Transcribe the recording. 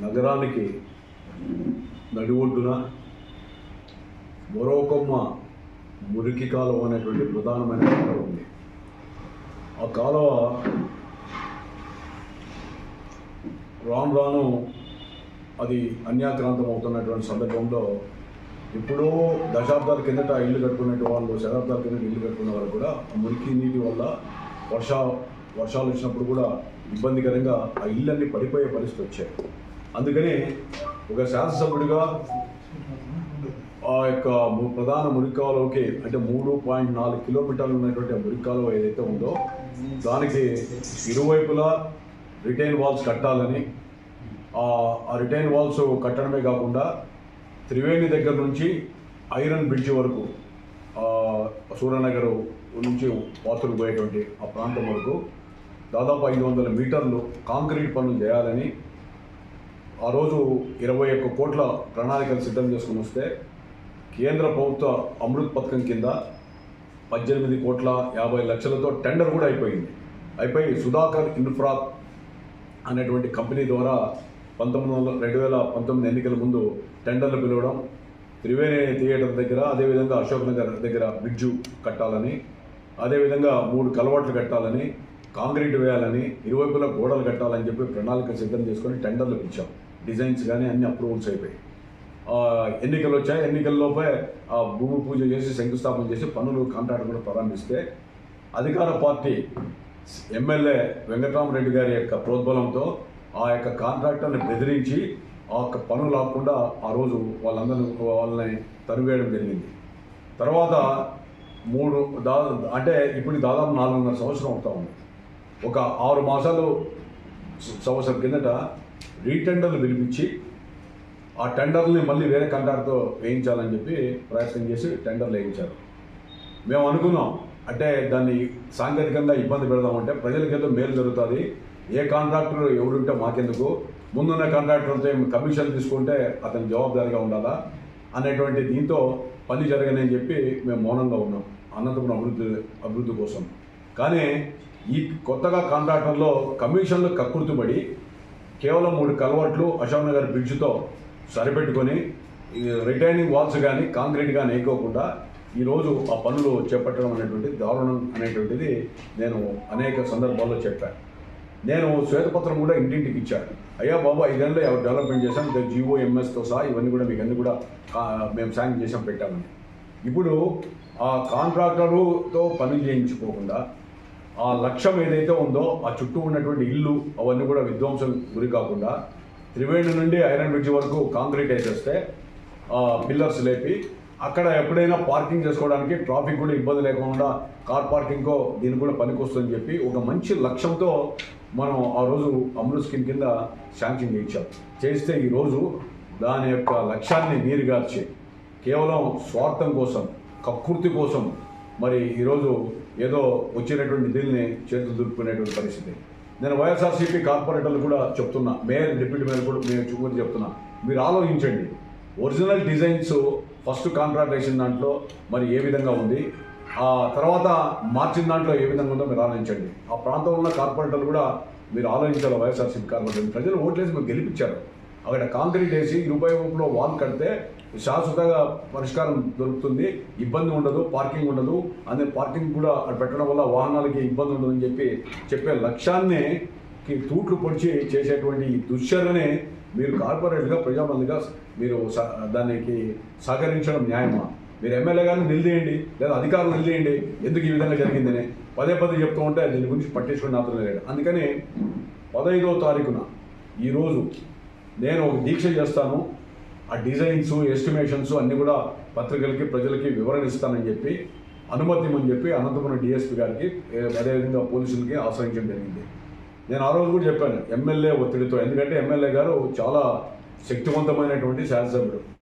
నగరానికి నడిఒడ్డున మరోకొమ్మ మురికి కాలువ అనేటువంటి ప్రధానమైన కాలువ ఉంది. ఆ కాలువ రాను రాను అది అన్యాక్రాంతం అవుతున్నటువంటి సందర్భంలో ఎప్పుడో దశాబ్దాల కిందట ఇల్లు కట్టుకునే వాళ్ళు, శతాబ్దాల కిందట ఇల్లు కట్టుకునే వాళ్ళు కూడా ఆ మురికి నీటి వల్ల వర్షాలు వచ్చినప్పుడు కూడా ఇబ్బందికరంగా ఆ ఇళ్ళన్నీ పడిపోయే పరిస్థితి వచ్చాయి. అందుకని ఒక శాసనసభ్యుడిగా ఆ యొక్క ప్రధాన మురికాలువకి అంటే 3.4 కిలోమీటర్లు ఉన్నటువంటి ఆ మురికాలువ ఏదైతే ఉందో దానికి ఇరువైపులా రిటైన్ వాల్స్ కట్టాలని, ఆ రిటైన్ వాల్స్ కట్టడమే కాకుండా త్రివేణి దగ్గర నుంచి ఐరన్ బ్రిడ్జ్ వరకు సూర్యనగర్ నుంచి వాతులు పోయేటువంటి ఆ ప్రాంతం వరకు దాదాపు 500 మీటర్లు కాంక్రీట్ పనులు చేయాలని ఆ రోజు 21 కోట్ల ప్రణాళికలు సిద్ధం చేసుకుని వస్తే కేంద్ర ప్రభుత్వ అమృత్ పథకం కింద 18 కోట్ల 50 లక్షలతో టెండర్ కూడా అయిపోయి సుధాకర్ ఇన్ఫ్రా అనేటువంటి కంపెనీ ద్వారా 2019 ఎన్నికల ముందు టెండర్లు పిలవడం, త్రివేణి థియేటర్ దగ్గర, అదేవిధంగా అశోక్ నగర్ దగ్గర బ్రిడ్జు కట్టాలని, అదేవిధంగా 3 కలవట్లు కట్టాలని, కాంక్రీట్ వేయాలని, ఇరువైపులా గోడలు కట్టాలని చెప్పి ప్రణాళిక సిద్ధం చేసుకొని టెండర్లు ఇచ్చాం. డిజైన్స్ కానీ అన్ని అప్రూవల్స్ అయిపోయాయి. ఎన్నికలు వచ్చాయి. ఎన్నికల్లోపే ఆ భూమి పూజ చేసి శంకుస్థాపన చేసి పనులు కాంట్రాక్ట్ కూడా ప్రారంభిస్తే అధికార పార్టీ ఎమ్మెల్యే వెంకటరామరెడ్డి గారి యొక్క ప్రోద్బలంతో ఆ యొక్క కాంట్రాక్టర్ని బెదిరించి ఆ యొక్క పనులు ఆపకుండా ఆ రోజు వాళ్ళని తరివేయడం జరిగింది. తర్వాత అంటే ఇప్పుడు దాదాపు 4.5 సంవత్సరం అవుతా ఉంది. ఒక 6 సంవత్సరం కిందట రీటెండర్లు పిలిపించి ఆ టెండర్ని మళ్ళీ వేరే కాంట్రాక్ట్తో వేయించాలని చెప్పి ప్రయత్నం చేసి టెండర్లు వేయించారు. మేము అనుకున్నాం అంటే దాన్ని సాంకేతికంగా ఇబ్బంది పెడదామంటే ప్రజలకేదో మేలు జరుగుతుంది, ఏ కాంట్రాక్టర్ ఎవరుంటే మాకెందుకు, ముందున్న కాంట్రాక్టర్తో కమిషన్ తీసుకుంటే అతని జవాబుదారీగా ఉండాలా అనేటువంటి దీంతో పని జరగనని చెప్పి మేము మౌనంగా ఉన్నాం అనంతపురం అభివృద్ధి కోసం. కానీ ఈ కొత్తగా కాంట్రాక్టర్లో కమిషన్లు కక్కుర్తుబడి కేవలం 3 కల్వర్ట్లు అశోక్ నగర్ బ్రిడ్జ్తో సరిపెట్టుకొని రిటైనింగ్ వాల్స్ కానీ కాంక్రీట్ కానీ వేయకోకుండా ఈరోజు ఆ పనులు చేపట్టడం అనేటువంటి దారుణం అనేటువంటిది నేను అనేక సందర్భాల్లో చెప్పాను. నేను శ్వేతపత్రం కూడా ఇంటింటికి ఇచ్చాను. అయ్యా బాబా 5 ఏళ్ళు డెవలప్మెంట్ చేశాం, GOMSతో సహా ఇవన్నీ కూడా మీకు అన్నీ కూడా మేము శాంక్షన్ చేసాం పెట్టామని. ఇప్పుడు ఆ కాంట్రాక్టరుతో పనులు చేయించుకోకుండా ఆ లక్ష్యం ఏదైతే ఉందో ఆ చుట్టూ ఉన్నటువంటి ఇల్లు అవన్నీ కూడా విధ్వంసం గురి కాకుండా త్రివేణి నుండి ఐరన్ బ్రిడ్జ్ వరకు కాంక్రీట్ వేసేస్తే పిల్లర్స్ లేపి అక్కడ ఎప్పుడైనా పార్కింగ్ చేసుకోవడానికి ట్రాఫిక్ కూడా ఇబ్బంది లేకుండా కార్ పార్కింగ్కో దీనికి కూడా పనికొస్తుందని చెప్పి ఒక మంచి లక్ష్యంతో మనం ఆ రోజు అమృత్ స్కీమ్ కింద శాంక్షన్ చేస్తే ఈరోజు దాని యొక్క లక్ష్యాన్ని నీరుగార్చి కేవలం స్వార్థం కోసం, కక్కుర్తి కోసం మరి ఈరోజు ఏదో వచ్చినటువంటి నిధుల్ని చేతులు దులుపుకునేటువంటి పరిస్థితి. నేను వైఎస్ఆర్సీపీ కార్పొరేటర్లు కూడా చెప్తున్నా, మేయర్, డిప్యూటీ మేయర్ కూడా మేము చెప్తున్నా, మీరు ఆలోచించండి. ఒరిజినల్ డిజైన్స్ ఫస్ట్ కాంట్రాక్ట్ వేసిన దాంట్లో మరి ఏ విధంగా ఉంది, ఆ తర్వాత మార్చిన దాంట్లో ఏ విధంగా ఉందో మీరు ఆలోచించండి. ఆ ప్రాంతంలో ఉన్న కార్పొరేటర్లు కూడా మీరు ఆలోచించాలి. వైఎస్ఆర్సీపీ కార్పొరేటర్ ప్రజలు ఓట్లేసి మీరు గెలిపించారు. అక్కడ కాంక్రీట్ వేసి ఇరువైపులో వాల్ కడితే శాశ్వతంగా పరిష్కారం దొరుకుతుంది, ఇబ్బంది ఉండదు, పార్కింగ్ ఉండదు, అదే పార్కింగ్ కూడా పెట్టడం వల్ల వాహనాలకి ఇబ్బంది ఉండదని చెప్పే లక్ష్యాన్ని తూట్లు పొడిచి చేసేటువంటి ఈ దుశ్చర్యని మీరు కార్పొరేట్గా ప్రజాబంధుగా మీరు దానికి సహకరించడం న్యాయమా? మీరు ఎమ్మెల్యే గారిని నిలదీయండి, లేదా అధికారులు నిలదీయండి, ఎందుకు ఈ విధంగా జరిగిందని పదే చెప్తూ ఉంటే దీని గురించి పట్టించుకుని అవసరం లేదు. అందుకని 15వ తారీఖున ఈరోజు నేను ఒక దీక్ష చేస్తాను. ఆ డిజైన్స్, ఎస్టిమేషన్స్ అన్నీ కూడా పత్రికలకి, ప్రజలకి వివరణ ఇస్తానని చెప్పి అనుమతి ఇవ్వమని చెప్పి అనంతపురం DSP గారికి, అదేవిధంగా పోలీసులకి ఆశ్రయించడం జరిగింది. నేను ఆ రోజు కూడా చెప్పాను ఎమ్మెల్యే ఒత్తిడితో, ఎందుకంటే ఎమ్మెల్యే గారు చాలా శక్తివంతమైనటువంటి శాసనసభ్యుడు.